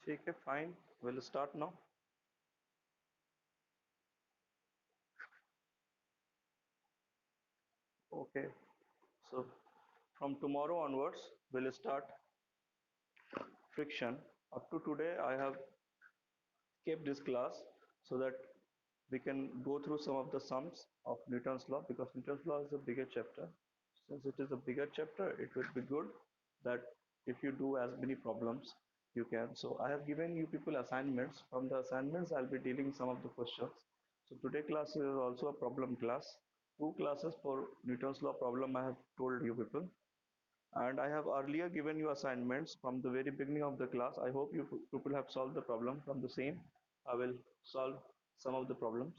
ठीक है, fine. We'll start now. Okay. So from tomorrow onwards, we'll start friction. Up to today, I have kept this class so that we can go through some of the sums of Newton's law, because Newton's law is a bigger chapter. Since it is a bigger chapter, it will be good that if you do as many problems you can. So I have given you people assignments. From the assignments, I'll be dealing some of the questions. So today class is also a problem class. Two classes for Newton's law problem I have told you people. And I have earlier given you assignments from the very beginning of the class. I hope you people have solved the problem. From the same, I will solve some of the problems.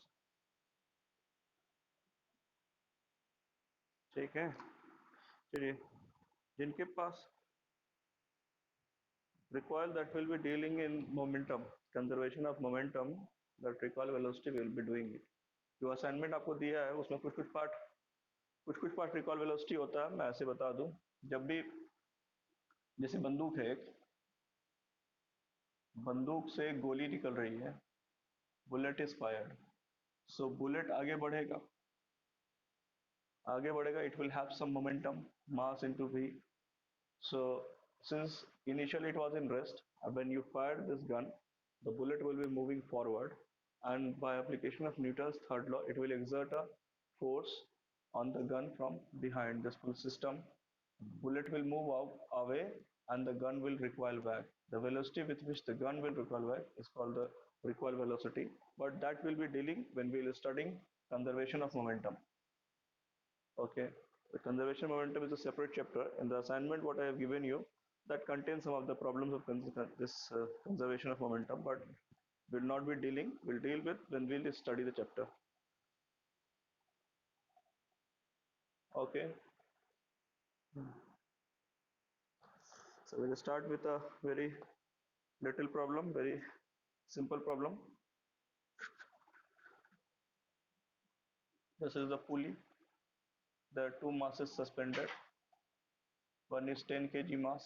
ठीक है, चलिए, जिनके पास recoil, that will be dealing in momentum, conservation of momentum, that recoil velocity will be doing it. जो assignment आपको दिया है उसमें कुछ कुछ पार्ट रिकॉल वेलोसिटी होता है। मैं ऐसे बता दूं, जब भी जैसे बंदूक है, एक बंदूक से गोली निकल रही है, bullet is fired. So bullet आगे बढ़ेगा, it will have some momentum, mass into v. So since initially it was in rest, when you fired this gun, the bullet will be moving forward, and by application of Newton's third law, it will exert a force on the gun from behind this full system. Bullet will move out away and the gun will recoil back. The velocity with which the gun will recoil back is called the recoil velocity, but that will be dealing when we are studying conservation of momentum. Okay, the conservation momentum is a separate chapter. In the assignment, what I have given you, that contains some of the problems of this conservation of momentum, but will not be dealing. We'll deal with when we'll study the chapter. Okay, so we'll start with a very little problem, very simple problem. This is the pulley. There are two masses suspended. One is 10 kg mass,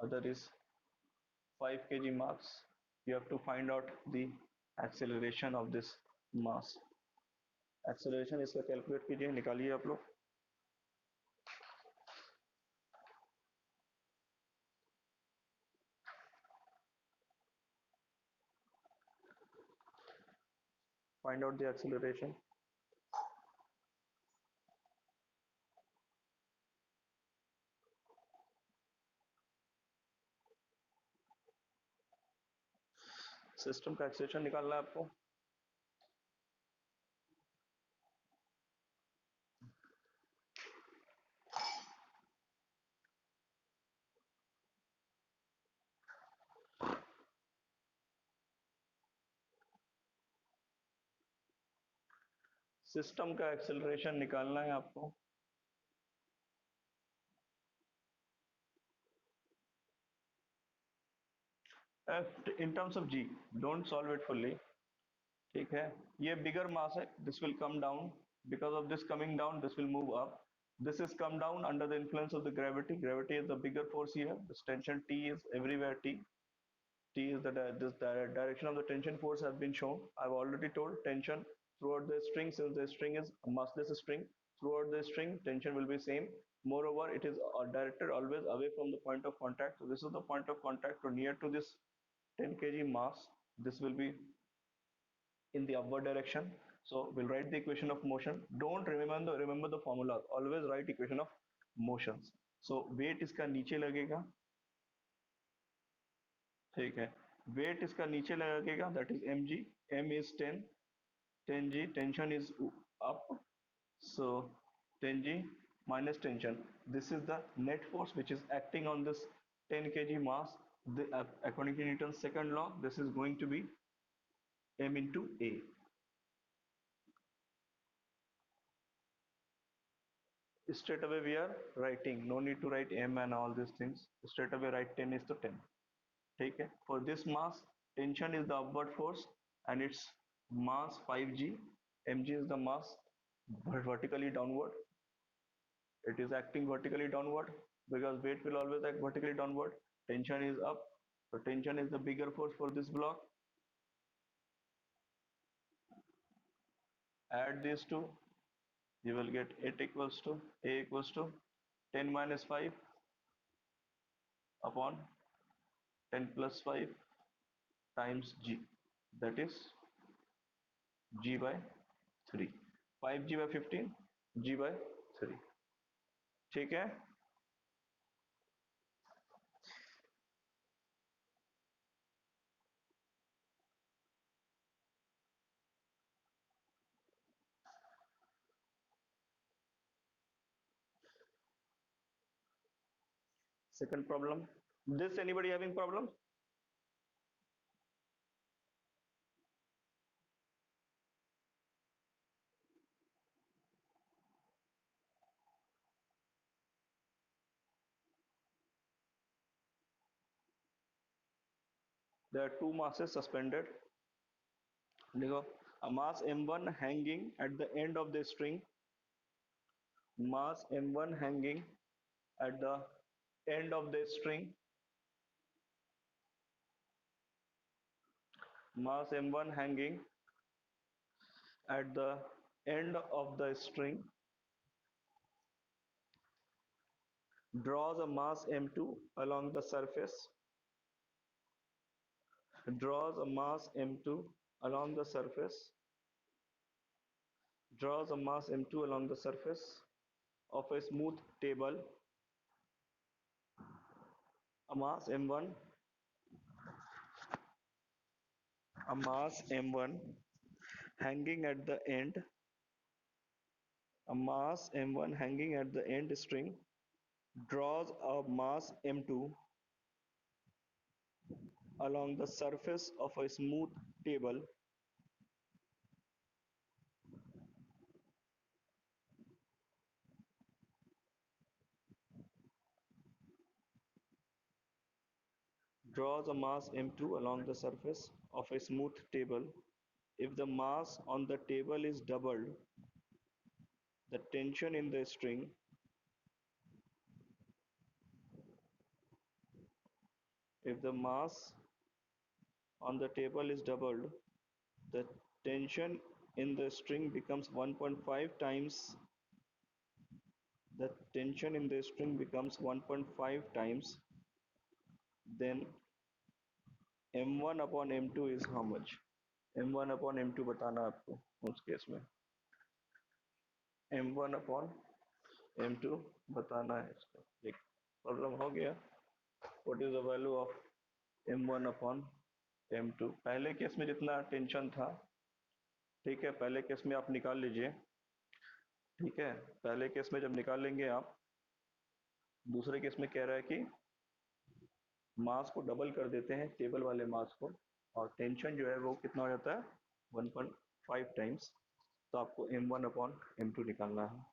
other is 5 kg mass. You have to find out the acceleration of this mass. Acceleration इसका calculate कीजिए, निकालिए आप लोग। Find out the acceleration. System का acceleration निकालना है आपको। System का एक्सेलरेशन निकालना है आपको। In terms of g, don't solve it fully. ठीक है, ये बिगर मास है, this will come down, because of this coming down this will move up, this is come down under the influence of the gravity is the bigger force here, this tension T is everywhere. T is this direction of the tension force has been shown. I've already told tension throughout the string, since the string is a massless string, throughout the string tension will be same. Moreover, it is directed always away from the point of contact. So this is the point of contact, or near to this 10 kg mass, this will be in the upward direction. So we'll write the equation of motion. Don't remember the formula. Always write equation of motions. So weight इसका नीचे लगेगा, ठीक है। Wait इसका नीचे लगेगा, that is m g. M is 10, 10 g, tension is up, so 10 g minus tension, this is the net force which is acting on this 10 kg mass. According to Newton's second law, this is going to be m into a. Straight away we are writing, no need to write m and all these things, straight away write 10 is to 10. ठीक है, for this mass tension is the upward force and its mass 5g, mg is the mass vertically downward, it is acting vertically downward because weight will always act vertically downward. Tension is up, So tension is the bigger force for this block. Add these two, you will get it equals to A equals to 10 minus 5 upon 10 plus 5 times G, that is G by 3. 5G by 15, G by 3. ठीक है. Second problem. This anybody having problem? There are two masses suspended. देखो, a mass m1 hanging at the end of the string. Mass m1 hanging at the end of the string. Mass m1 hanging at the end of the string draws a mass m2 along the surface. Draws a mass m2 along the surface. Draws a mass m2 along the surface of a smooth table. A mass m1, a mass m1 hanging at the end, a mass m1 hanging at the end string draws a mass m2 along the surface of a smooth table. Draws a mass m2 along the surface of a smooth table. If the mass on the table is doubled, the tension in the string if the mass on the table is doubled, the tension in the string becomes 1.5 times the tension in the string becomes 1.5 times, then m1 upon m2 is how much? m1 upon m2 बताना है आपको उस case में m1 upon m2 बताना है इसको. एक problem हो गया. What is the value of m1 upon m2? पहले केस में जितना टेंशन था, ठीक है, पहले केस में आप निकाल लीजिए. ठीक है, पहले केस में जब निकाल लेंगे आप, दूसरे केस में कह रहा है कि मास को डबल कर देते हैं टेबल वाले मास को, और टेंशन जो है वो कितना हो जाता है 1.5 टाइम्स. तो आपको m1 अपॉन m2 निकालना है.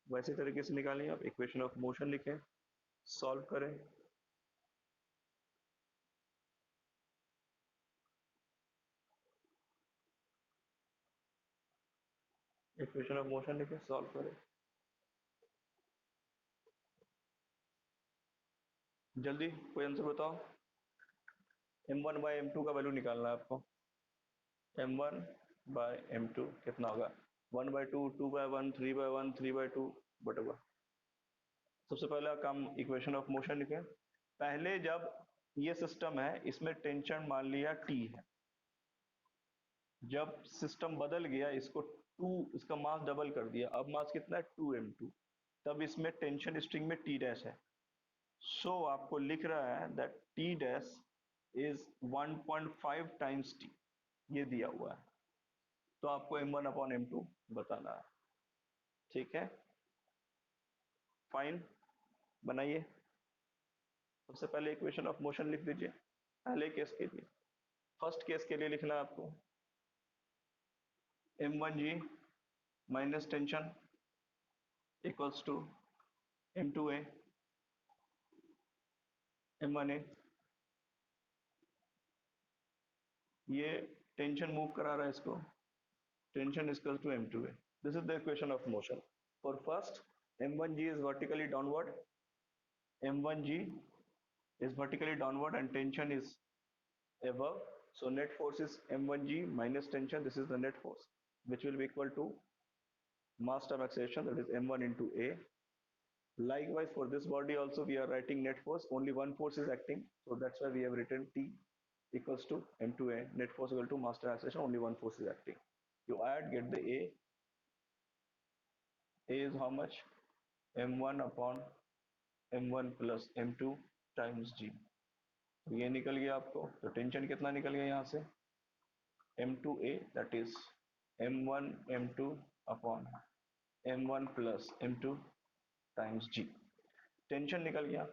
वैसे तरीके से निकालें आप. इक्वेशन ऑफ मोशन लिखें, सॉल्व करें. इक्वेशन ऑफ मोशन लिखें, सॉल्व करें. जल्दी कोई आंसर बताओ. m1 बाय m2 का वैल्यू निकालना है आपको. m1 बाय m2 कितना होगा? 1 bye 2, 2 bye 1, 3 bye 1, 3 bye 2, whatever. सबसे पहला काम इक्वेशन ऑफ मोशन लिखें. पहले जब ये सिस्टम है, इसमें टेंशन मान लिया T है. जब सिस्टम बदल गया, इसको 2, इसका मास डबल कर दिया, अब मास कितना है 2m2, तब इसमें टेंशन स्ट्रिंग में T डैश है. सो आपको लिख रहा है that T dash is 1.5 times T, ये दिया हुआ है. तो आपको m1 अपॉन m2 बताना है. ठीक है, फाइन, बनाइए. सबसे पहले इक्वेशन ऑफ मोशन लिख दीजिए पहले केस के लिए. फर्स्ट केस के लिए लिखना है आपको m1g minus tension equals to m2a m1a. ये टेंशन मूव करा रहा है इसको, tension equal to m2a. This is the equation of motion. For first, m1g is vertically downward, m1g is vertically downward and tension is above. So net force is m1g minus tension. This is the net force, which will be equal to mass times acceleration, that is m1 into a. Likewise, for this body also we are writing net force. Only one force is acting, so that's why we have written T equals to m2a. Net force equal to mass times acceleration. Only one force is acting. You add, get the a. A is how much? m1 upon m1 plus m2 times g. ये निकल गया आपको, तो tension कितना निकल गया यहाँ से? m2a, that is m1 m2 upon m1 plus m2 times g. Tension निकल गया,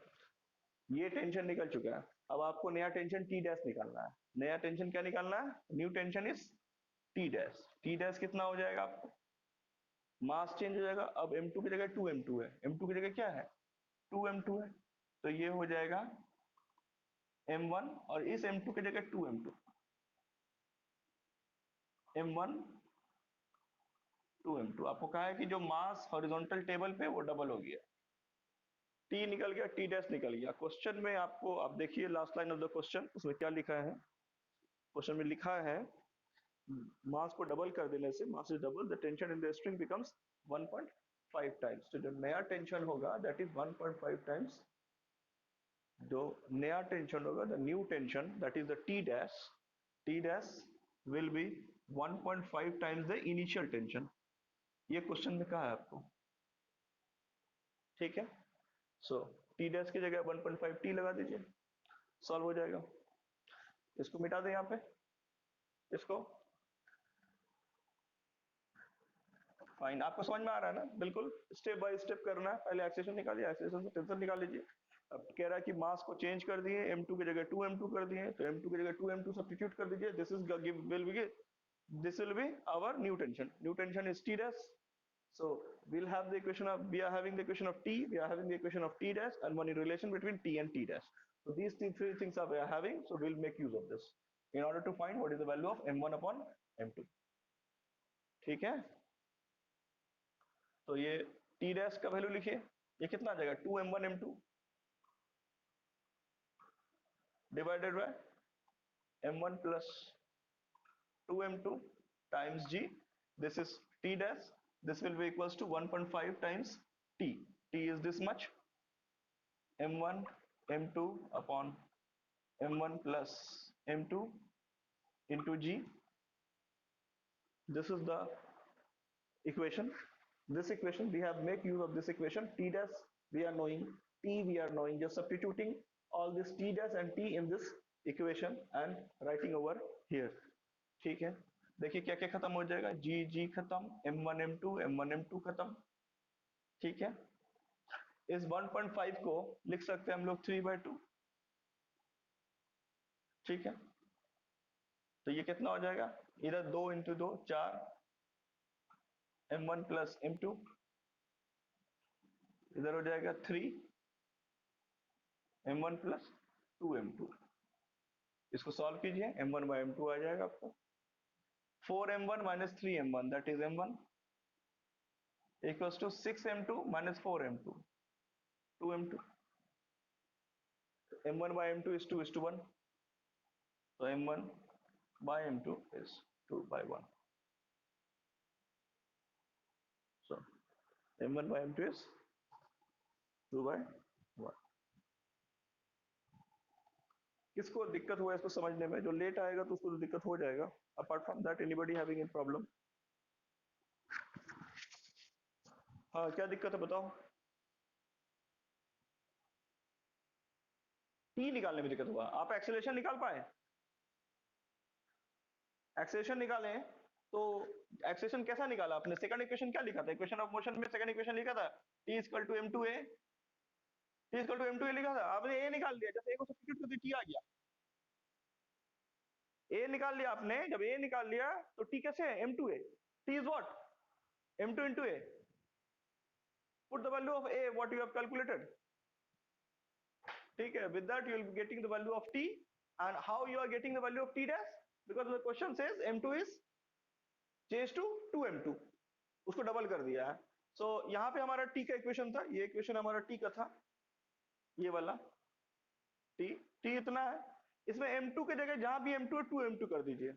ये टेंशन निकल चुका है. अब आपको नया टेंशन टी डैश निकालना है. नया टेंशन क्या निकालना है? New tension is T dash. T dash कितना हो जाएगा आपको? मास चेंज हो जाएगा. अब m2 की जगह 2m2 है, m2 की जगह क्या है? 2m2 है, तो ये हो जाएगा m1 और इस m2 की जगह 2m2. m1 2m2. आपको कहा है कि जो मास हॉरिजॉन्टल टेबल पे वो डबल हो गया. टी निकल गया, टी डैश निकल गया. क्वेश्चन में आपको, आप देखिए last line of the question, उसमें क्या लिखा है? क्वेश्चन में लिखा है मास को डबल कर देने से, mass is double, the tension in the string becomes 1.5 times. तो जो नया टेंशन होगा दैट इज 1.5 टाइम्स. जो नया टेंशन होगा, the new tension, that is the T dash will be 1.5 times the initial tension. ये क्वेश्चन में कहा है आपको, ठीक है. सो टी डैश की जगह 1.5 टी लगा दीजिए, सॉल्व हो जाएगा. इसको मिटा दें यहाँ पे, इसको. फाइन, आपको समझ में आ रहा है ना? बिल्कुल स्टेप बाय स्टेप करना है. पहले एक्सेलेरेशन निकालिए, एक्सेलेरेशन से टेंशन निकाल लीजिए. अब कह रहा है कि मास को चेंज कर दिए, m2 की जगह 2m2 कर दिए, तो m2 की जगह 2m2 सब्स्टिट्यूट कर दीजिए. This is this will be our new tension. New tension is T dash. So we'll have the equation of, we are having the equation of T, we are having the equation of T dash, and one relation between T and T dash. So these three things are we are having. So we'll make use of this in order to find what is the value of m1 upon m2. ठीक है. तो ये T dash का value लिखिए. ये कितना आ जाएगा? 2m1 m2 divided by m1 plus 2m2 times g. This is T dash. This will be equals to 1.5 times T. T is this much, m1 m2 upon m1 plus m2 into g. This is the equation. This equation we have make use of this equation. T dash we are knowing, T we are knowing, just substituting all this T dash and T in this equation and writing over here. ठीक है. देखिए क्या क्या खत्म हो जाएगा, जी जी खत्म, m1 m2 खत्म. ठीक है. इस 1.5 को लिख सकते हैं हम लोग 3/2. ठीक है. तो ये कितना हो जाएगा? इधर 2 इंटू 2 4, m1 प्लस m2, इधर हो जाएगा 3, m1 प्लस 2m2. इसको सॉल्व कीजिए, m1 बाय m2 आ जाएगा आपको. 4m1 minus 3m1, that is m1, equals to 6m2 minus 4m2, 2m2. m1 by m2 is 2:1. So m1 by m2 is 2/1. So m1 by m2 is 2/1. किसको दिक्कत हुआ इसको समझने में? जो लेट आएगा तो उसको तो दिक्कत हो जाएगा. Apart from that anybody having any problem? हाँ, क्या दिक्कत है बताओ? टी निकालने में दिक्कत हुआ. आप एक्सेलरेशन निकाल पाए? एक्सेलरेशन निकाले तो एक्सेलरेशन कैसा निकाला आपने? सेकंड इक्वेशन क्या लिखा था? इक्वेशन ऑफ मोशन में सेकंड इक्वेशन लिखा था t equal to m2a. t equal to m2a लिखा था. आपने a निकाल लिया, जैसे a को सब्स्टिट्यूट कर दिया t आ गया. a निकाल लिया आपने. जब a निकाल लिया तो t कैसे है? m2a. t is what? m2 into a. Put the value of a what you have calculated. ठीक है. With that you will be getting the value of t. And how you are getting the value of t dash? Because the question says m2 is changed to 2m2. उसको double कर दिया है. सो यहाँ पे हमारा t का equation था, ये इक्वेशन हमारा t का था, ये वाला t. t इतना है. इसमें m2 की जगह जहां भी m2 है 2m2 कर दीजिए।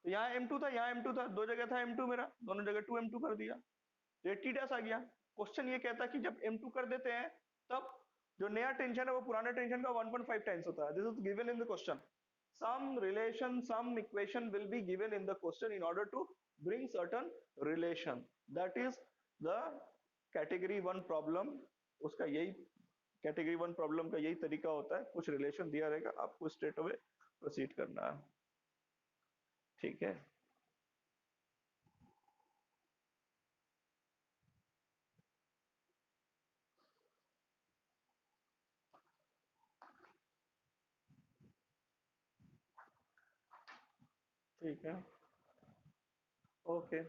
तो यहाँ m2 था, यहाँ m2 था, दो जगह था m2 मेरा, दोनों जगह 2m2 कर दिया, तो ये t डैश आ गया। क्वेश्चन ये कहता है कि जब m2 कर देते हैं तब जो नया टेंशन है वो पुराने टेंशन का 1.5 टाइम्स होता है। This is given in the question. some relation, some equation will be given in the question in order to bring certain relation, that is the category 1 problem। उसका यही कैटेगरी 1 प्रॉब्लम का यही तरीका होता है, कुछ रिलेशन दिया रहेगा, आपको स्ट्रेट अवे प्रोसीड करना है। ठीक है, ठीक है, okay.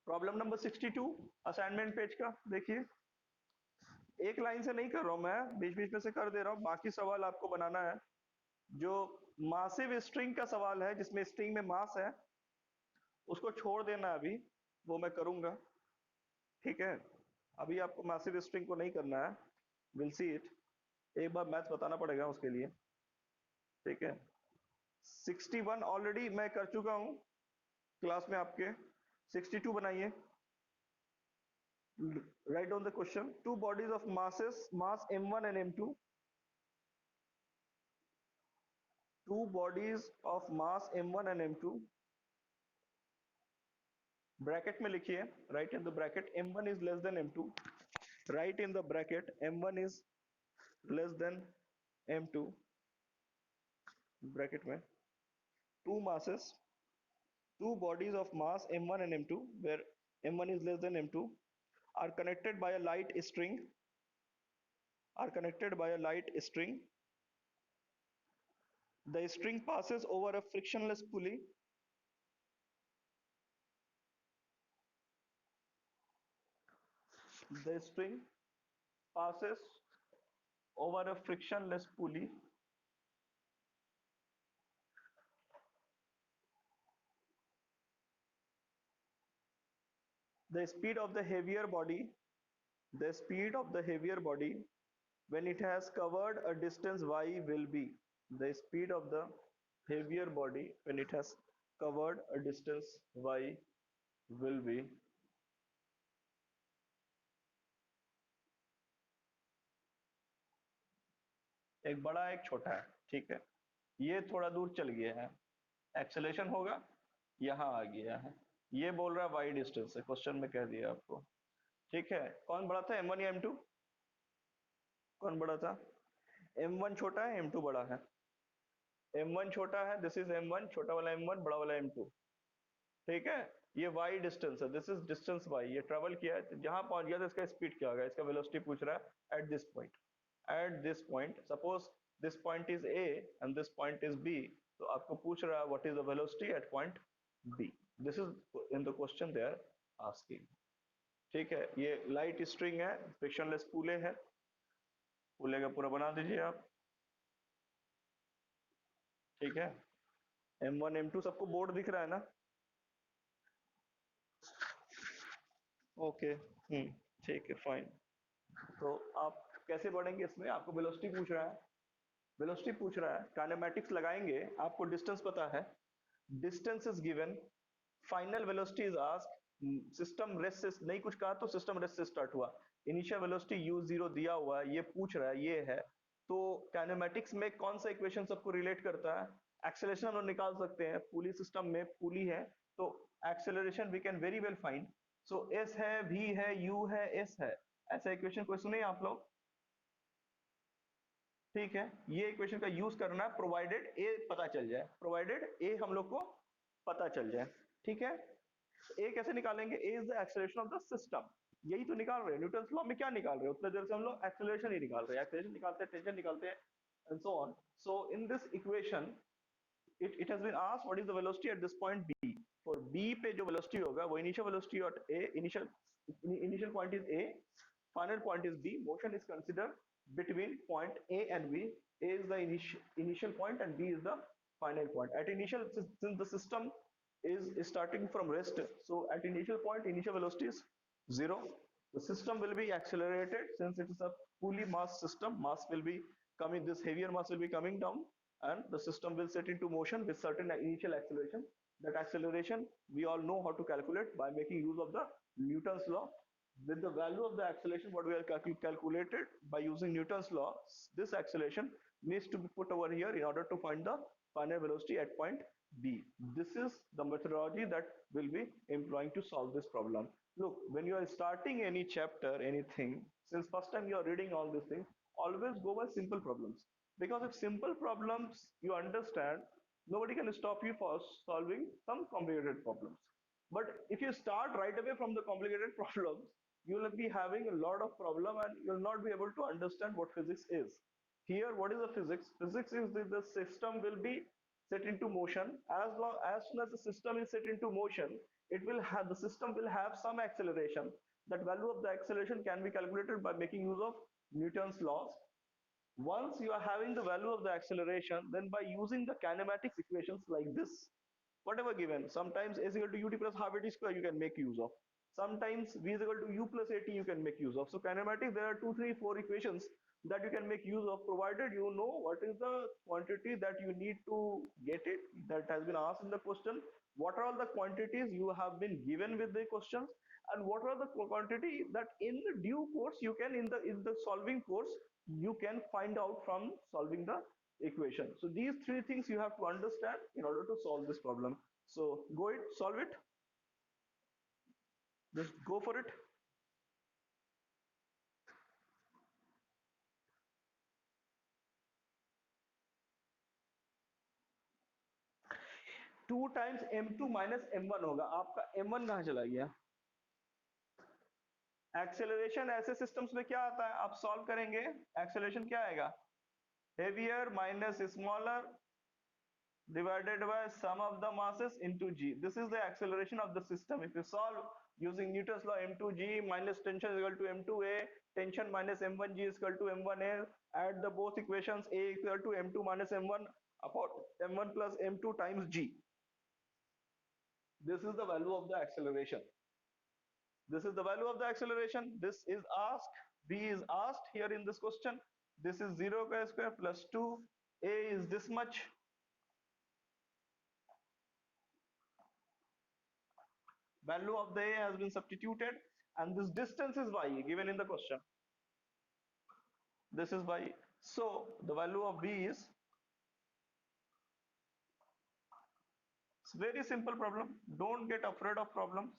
Problem number 62 assignment page का देखिए, एक लाइन से नहीं कर रहा हूं मैं, बीच बीच में से कर दे रहा हूं, बाकी सवाल आपको बनाना है। जो मासिव स्ट्रिंग का सवाल है जिसमें स्ट्रिंग में मास है, उसको छोड़ देना है अभी, वो मैं करूंगा। ठीक है, अभी आपको मासिव स्ट्रिंग को नहीं करना है, विल सी इट। एक बार मैथ्स बताना पड़ेगा उसके लिए। ठीक है, 61 ऑलरेडी मैं कर चुका हूं क्लास में आपके। 62 बनाइए। Write down the question, two bodies of masses, mass m1 and m2, two bodies of mass m1 and m2, bracket में लिखिए, right in the bracket m1 is less than m2, right in the bracket m1 is less than m2, bracket में two masses, two bodies of mass m1 and m2 where m1 is less than m2 are connected by a light string, are connected by a light string. The string passes over a frictionless pulley. The string passes over a frictionless pulley. The speed of the heavier body, the speed of the heavier body when it has covered a distance y will be, the speed of the heavier body when it has covered a distance y will be। एक बड़ा एक छोटा है, ठीक है, ये थोड़ा दूर चल गया है, एक्सेलेरेशन होगा, यहाँ आ गया है, ये बोल रहा है वाई डिस्टेंस है, क्वेश्चन में कह दिया आपको। ठीक है, कौन बड़ा था m1 या m2? कौन बड़ा था? m1 छोटा है, m2 बड़ा है। m1 छोटा है, दिस इज m1, छोटा वाला m1, बड़ा वाला m2। ठीक है, ये y डिस्टेंस है, दिस इज डिस्टेंस y, ये ट्रेवल किया है, तो जहां पहुंच गया तो इसका स्पीड क्या होगा, इसका वेलोसिटी पूछ रहा है at this point. At this point, suppose this point is a and this point is b, तो आपको पूछ रहा है what is the velocity at point b। This is in the question they are asking. ठीक है, ये light string है, frictionless pulley है, पूले का पूरा बना दीजिए आप। ठीक है, m1 m2 सबको बोर्ड दिख रहा है ना? ओके, ठीक है, फाइन। तो आप कैसे बढ़ेंगे इसमें, आपको वेलोसिटी पूछ रहा है, वेलोसिटी पूछ रहा है, काइनेमैटिक्स लगाएंगे, आपको डिस्टेंस पता है, distance is given, final velocity is asked, system rest से नहीं कुछ कहा तो सिस्टम रेस्ट से स्टार्ट हुआ, इनिशियल वेलोसिटी u0 दिया हुआ है, ये पूछ रहा है, ये है। तो काइनेमैटिक्स में कौन सा इक्वेशन सबको रिलेट करता है? एक्सेलरेशन हम लोग निकाल सकते हैं, पुली सिस्टम में पुली है, तो acceleration we can very well find. So s है, v है, u है, s है, ऐसा इक्वेशन कोई सुने आप लोग? ठीक है, ये इक्वेशन का यूज करना है प्रोवाइडेड ए पता चल जाए, प्रोवाइडेड ए हम लोग को पता चल जाए। ठीक है, ए कैसे निकालेंगे? A is the acceleration of the system, यही तो निकाल रहे हैं, न्यूटन लॉ में क्या निकाल रहे हैं, उतना देर से हम लोग एक्सेलरेशन ही निकाल रहे हैं, एक्सेलरेशन निकालते हैं, टेंशन निकालते हैं, and so on. So in this equation it has been asked what is the velocity at this point b, for b पे जो velocity होगा वो initial velocity at a, initial point is a, final point is b, motion is considered between point a and b, a is the initial point and b is the final point at initial, since the system is starting from rest, so at initial point initial velocity is 0, The system will be accelerated since it is a fully mass system. Mass will be coming, this heavier mass will be coming down, and the system will set into motion with certain initial acceleration. That acceleration we all know how to calculate by making use of the Newton's law. With the value of the acceleration, what we have calculated by using Newton's law, this acceleration needs to be put over here in order to find the final velocity at point B. This is the methodology that we'll be employing to solve this problem. Look, when you are starting any chapter, anything, since first time you are reading all these things, always go by simple problems. Because if simple problems you understand, nobody can stop you for solving some complicated problems. But if you start right away from the complicated problems, you will be having a lot of problem and you will not be able to understand what physics is. Here, what is the physics? Physics is the system will be set into motion. As soon as the system is set into motion, it will have the system will have some acceleration. That value of the acceleration can be calculated by making use of Newton's laws. Once you are having the value of the acceleration, then by using the kinematics equations like this, whatever given, sometimes a is equal to ut plus half at square you can make use of. Sometimes v is equal to u plus at you can make use of. So kinematics, there are 2, 3, 4 equations that you can make use of, provided you know what is the quantity that you need to get it, that has been asked in the question, what are all the quantities you have been given with the questions, and what are the quantity that in the due course you can in the solving course you can find out from solving the equation. So these three things you have to understand in order to solve this problem. So go ahead, solve it, just go for it. 2 times m2 minus m1 होगा, आपका m1 कहाँ चला गया? Acceleration ऐसे systems में क्या आता है, आप सॉल्व करेंगे, एक्सेलरेशन क्या आएगा, heavier minus smaller divided by sum of the masses into g. This is the acceleration of the system. If you solve using Newton's law, m2g minus tension is equal to m2a, tension minus m1g is equal to m1a, add the both equations, a is equal to m2 minus m1 upon m1 plus m2 times g. This is the value of the acceleration. This is the value of the acceleration. This is asked, b is asked here in this question. This is 0 square plus 2, a is this much, value of the a has been substituted, and this distance is y given in the question. This is y. So the value of b is, it's very simple problem. Don't get afraid of problems.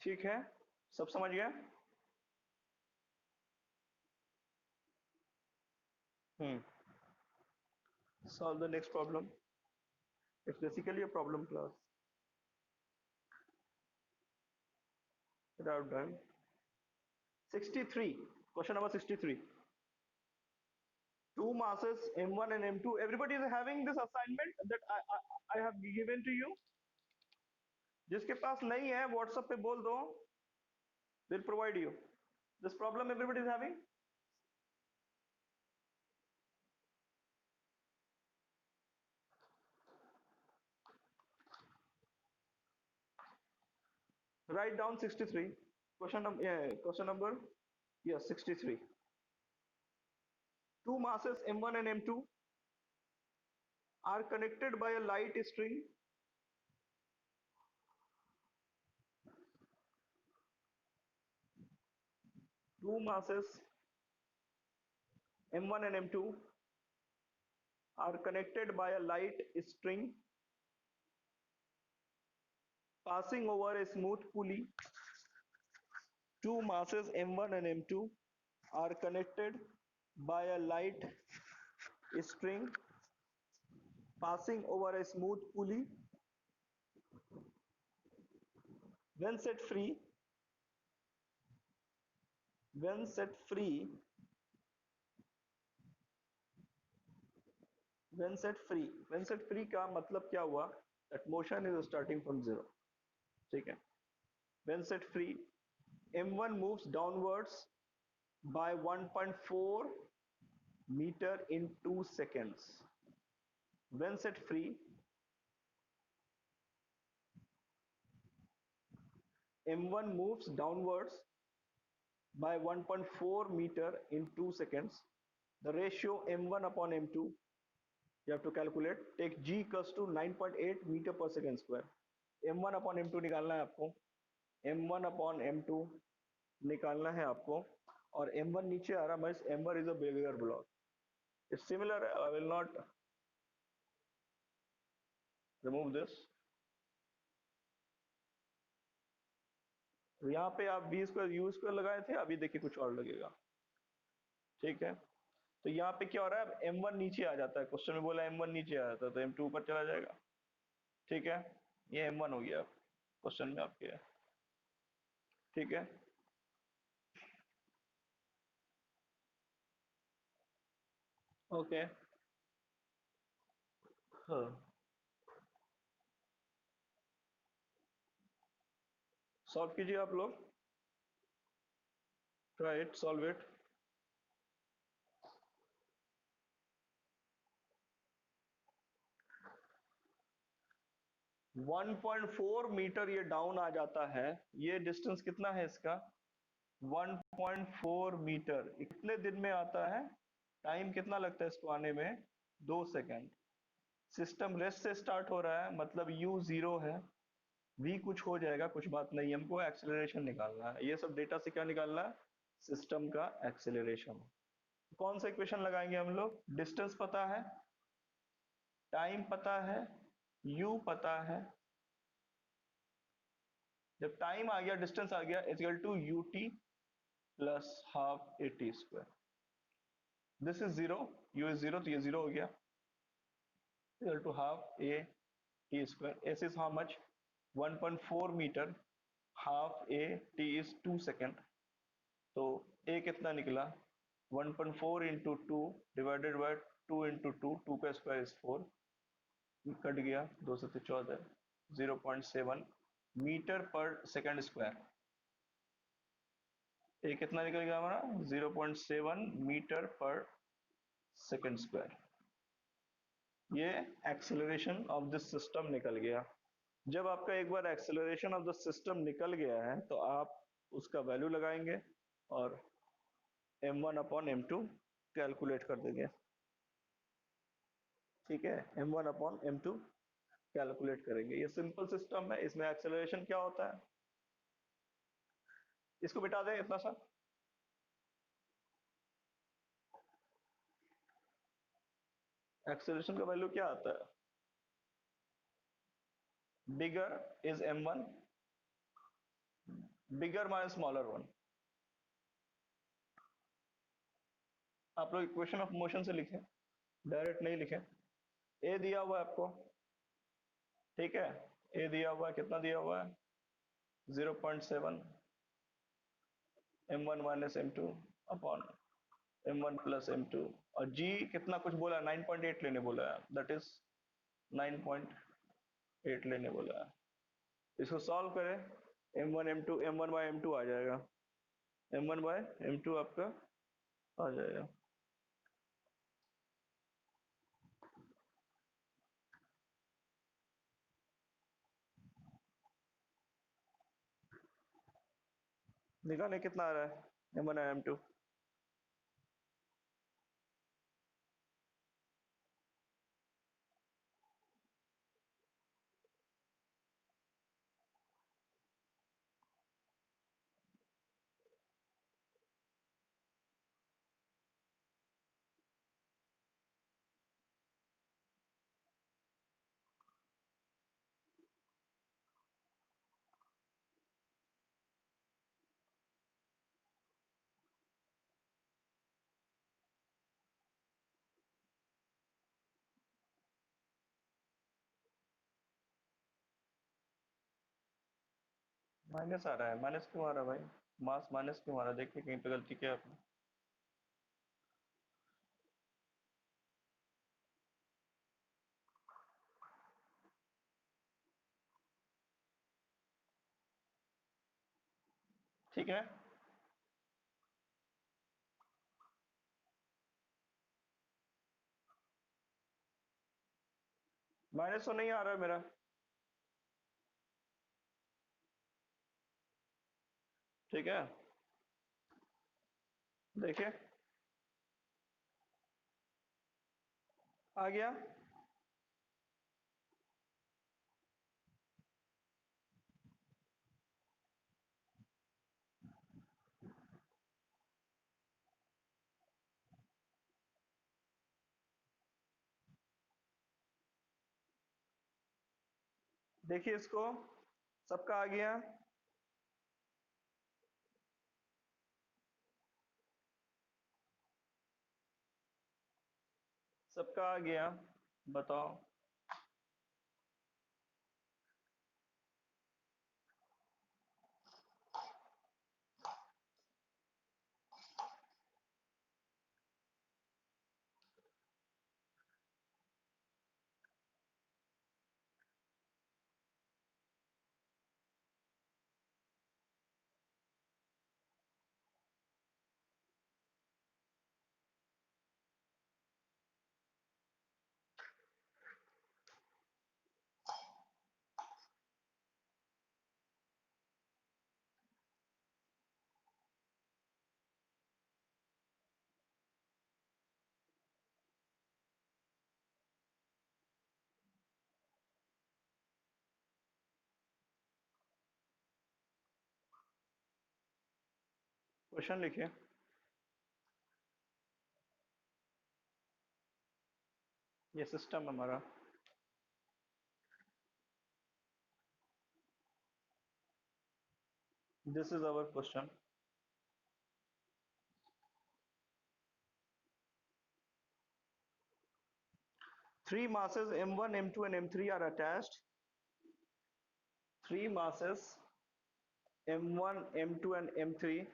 ठीक है, सब समझ गया? Solve the next problem. It's basically a problem class. It out done. 63. Question number 63. Two masses m1 and m2. Everybody is having this assignment that I have given to you. जिसके पास नहीं है WhatsApp पे बोल दो. We'll provide you. This problem everybody is having. Write down 63. Question number, yes, 63. Two masses m1 and m2 are connected by a light string. Two masses m1 and m2 are connected by a light string passing over a smooth pulley. Two masses m1 and m2 are connected by a light string passing over a smooth pulley. When set free, when set free का मतलब क्या हुआ, that motion is starting from zero, ठीक है। When set free m1 moves downwards by 1.4 meter in 2 seconds. When set free, m1 moves downwards by 1.4 meter in 2 seconds. The ratio m1 upon m2, you have to calculate, take g equals to 9.8 meter per second square. m1 upon m2 निकालना है आपको, m1 upon m2 निकालना है आपको, और m1 नीचे आ रहा है, m1 is a bigger block. It's similar, I will not remove this. तो यहाँ पे आप बी स्क्वायर यू स्क्वायर लगाए थे, अभी देखिए कुछ और लगेगा, ठीक है। तो यहाँ पे क्या हो रहा है, m1 नीचे आ जाता है, क्वेश्चन में बोला m1 नीचे आ जाता है तो m2 ऊपर चला जाएगा, ठीक है। ये m1 हो गया क्वेश्चन में आपके, ठीक है। ओके, हाँ, सॉल्व कीजिए आप लोग, try it, solve it. 1.4 metre ये डाउन आ जाता है, ये डिस्टेंस कितना है इसका, 1.4 मीटर। कितने दिन में आता है, टाइम कितना लगता है इसको आने में, 2 सेकेंड। सिस्टम रेस्ट से स्टार्ट हो रहा है, मतलब u जीरो है, v कुछ हो जाएगा, कुछ बात नहीं, हमको एक्सेलरेशन निकालना है। ये सब डेटा से क्या निकालना है, सिस्टम का एक्सेलरेशन। कौन सा इक्वेशन लगाएंगे हम लोग, डिस्टेंस पता है, टाइम पता है, u पता है। जब टाइम आ गया, डिस्टेंस आ गया, is equal to u t plus half a t square. This is zero, u is zero, तो ये जीरो हो गया, equal to half a t square. S is how much, 1.4 metre, half a t is 2 second, तो a कितना निकला, 1.4 into two divided by 2 into two, two का square is 4, cut गया, 2 से 14, 0.7 मीटर पर सेकंड स्क्वायर। ए कितना निकल गया हमारा, 0.7 मीटर पर सेकंड स्क्वायर। ये एक्सेलरेशन ऑफ दिस सिस्टम निकल गया। जब आपका एक बार एक्सेलरेशन ऑफ द सिस्टम निकल गया है तो आप उसका वैल्यू लगाएंगे और m1 अपॉन m2 कैलकुलेट कर देंगे, ठीक है। m1 अपॉन m2 कैलकुलेट करेंगे। ये सिंपल सिस्टम है, इसमें एक्सेलरेशन क्या होता है, इसको बिठा दें इतना सा। एक्सेलरेशन का वैल्यू क्या आता है, bigger is m1, bigger minus smaller one. आप लोग इक्वेशन ऑफ मोशन से लिखें, डायरेक्ट नहीं लिखें। ए दिया हुआ है आपको, ठीक है, ए दिया हुआ है, कितना दिया हुआ है, 0.7 m1 minus m2 upon m1 plus m2, और g कितना कुछ बोला, 9.8 लेने बोला है, दैट इज 9.8 लेने बोला है। इसको सॉल्व करें, m1 बाय m2 आ जाएगा, m1 बाय m2 आपका आ जाएगा। निकालें कितना आ रहा है m1 और m2, माइनस आ रहा है, माइनस क्यों आ रहा है भाई, मास माइनस क्यों आ रहा है, देखिए कहीं पे गलती किया आपने। ठीक है, माइनस तो नहीं आ रहा है मेरा। ठीक है, देखिए आ गया। देखिए इसको, सबका आ गया। सबका आ गया, बताओ। क्वेश्चन लिखिए। ये सिस्टम हमारा। This is our question. Three masses M1, M2 and M3 are attached. Three masses M1, M2 and M3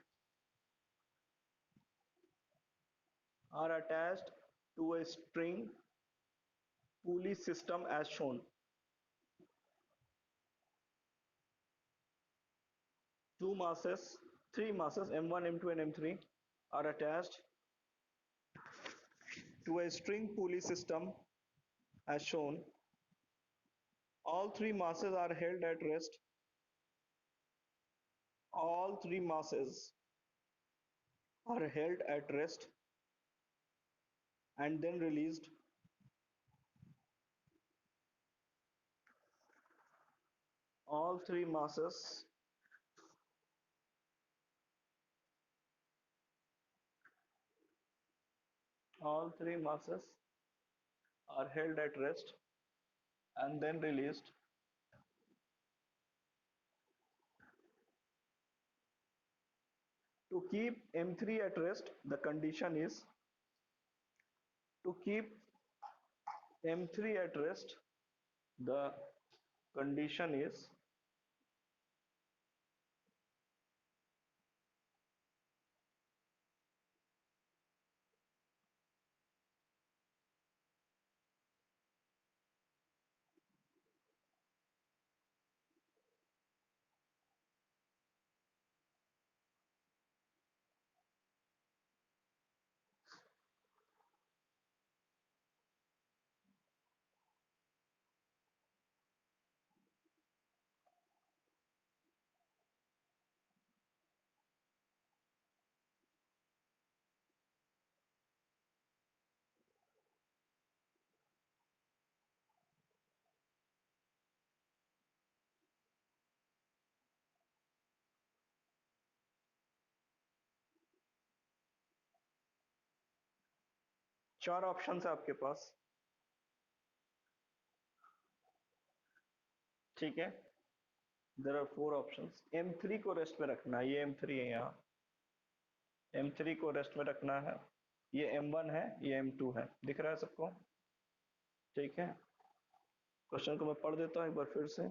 are attached to a string pulley system as shown. Three masses M1, M2 and M3 are attached to a string pulley system as shown. All three masses are held at rest. All three masses are held at rest and then released. All three masses all three masses are held at rest and then released. To keep M3 at rest, the condition is to keep M3 at rest, the condition is चार option है आपके पास। ठीक है, there are four option. M3 को rest में रखना है, ये M3 है, यहाँ M3 को रेस्ट में रखना है। ये M1 है, ये M2 है, दिख रहा है सबको? ठीक है, क्वेश्चन को मैं पढ़ देता हूँ एक बार फिर से।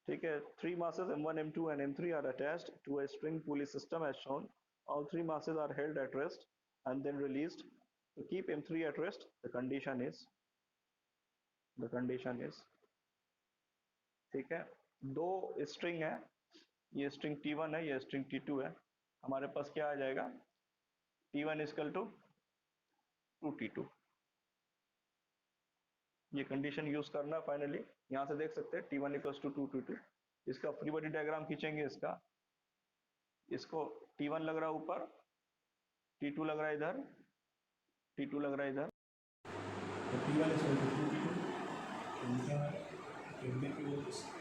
ठीक है, three masses M1, M2 and M3 are attached to a string pulley system as shown. All three masses are held at rest and then released. To keep M3 at rest, the condition is, ठीक है, दो string है, ये string T1 है, ये string T2 है। हमारे पास क्या आ जाएगा, T1 इक्वल टू 2T2। ये कंडीशन यूज करना फाइनली, यहाँ से देख सकते हैं T1 इक्वल टू 2T2। इसका फ्री बॉडी डायग्राम खींचेंगे, इसको T1 लग रहा है ऊपर, T2 लग रहा है इधर, T2 लग रहा है इधर। तो T1 is equal to 2T2, तो लिखा है, लिखने की वजह से